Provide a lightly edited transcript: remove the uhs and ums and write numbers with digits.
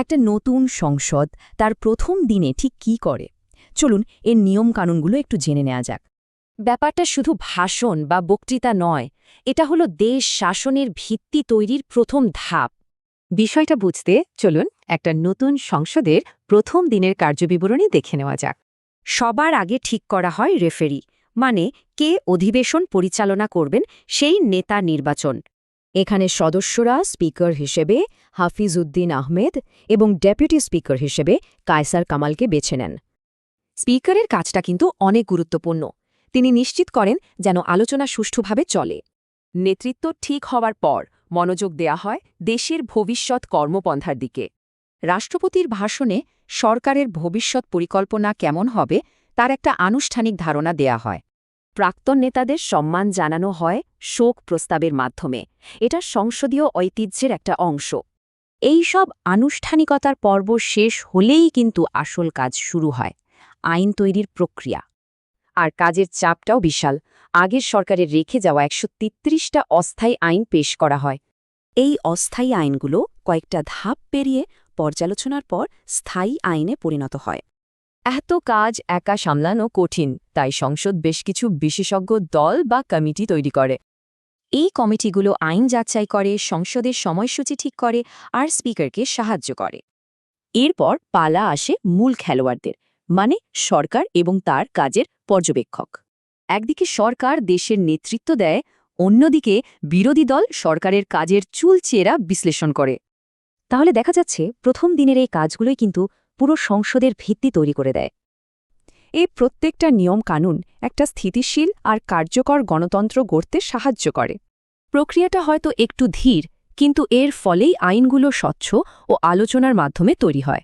একটা নতুন সংসদ তার প্রথম দিনে ঠিক কী করে চলুন এর নিয়মকানুনগুলো একটু জেনে নেওয়া যাক। ব্যাপারটা শুধু ভাষণ বা বক্তৃতা নয়, এটা হলো দেশ শাসনের ভিত্তি তৈরির প্রথম ধাপ। বিষয়টা বুঝতে চলুন একটা নতুন সংসদের প্রথম দিনের কার্যবিবরণী দেখে নেওয়া যাক। সবার আগে ঠিক করা হয় রেফারি, মানে কে অধিবেশন পরিচালনা করবেন সেই নেতা নির্বাচন। এখানে সদস্যরা স্পিকার হিসেবে হাফিজ উদ্দিন আহমেদ এবং ডেপুটি স্পিকার হিসেবে কায়সার কামালকে বেছে নেন। স্পিকারের কাজটা কিন্তু অনেক গুরুত্বপূর্ণ। তিনি নিশ্চিত করেন যেন আলোচনা সুষ্ঠুভাবে চলে। নেতৃত্ব ঠিক হওয়ার পর মনোযোগ দেয়া হয় দেশের ভবিষ্যৎ কর্মপন্থার দিকে। রাষ্ট্রপতির ভাষণে সরকারের ভবিষ্যৎ পরিকল্পনা কেমন হবে তার একটা আনুষ্ঠানিক ধারণা দেয়া হয়। প্রাক্তন নেতাদের সম্মান জানানো হয় শোক প্রস্তাবের মাধ্যমে। এটা সংসদীয় ঐতিহ্যের একটা অংশ। এই সব আনুষ্ঠানিকতার পর্ব শেষ হলেই কিন্তু আসল কাজ শুরু হয়, আইন তৈরির প্রক্রিয়া। আর কাজের চাপটাও বিশাল। আগের সরকারের রেখে যাওয়া ১৩৩টা অস্থায়ী আইন পেশ করা হয়। এই অস্থায়ী আইনগুলো কয়েকটা ধাপ পেরিয়ে পর্যালোচনার পর স্থায়ী আইনে পরিণত হয়। এত কাজ একা সামলানো কঠিন, তাই সংসদ বেশ কিছু বিশেষজ্ঞ দল বা কমিটি তৈরি করে। এই কমিটিগুলো আইন যাচাই করে, সংসদের সময়সূচি ঠিক করে আর স্পিকারকে সাহায্য করে। এরপর পালা আসে মূল খেলোয়াড়দের, মানে সরকার এবং তার কাজের পর্যবেক্ষক। একদিকে সরকার দেশের নেতৃত্ব দেয়, অন্যদিকে বিরোধী দল সরকারের কাজের চুলচেরা বিশ্লেষণ করে। তাহলে দেখা যাচ্ছে প্রথম দিনের এই কাজগুলোই কিন্তু পুরো সংসদের ভিত্তি তৈরি করে দেয়। এই প্রত্যেকটা নিয়মকানুন একটা স্থিতিশীল আর কার্যকর গণতন্ত্র গড়তে সাহায্য করে। প্রক্রিয়াটা হয়তো একটু ধীর, কিন্তু এর ফলেই আইনগুলো স্বচ্ছ ও আলোচনার মাধ্যমে তৈরি হয়।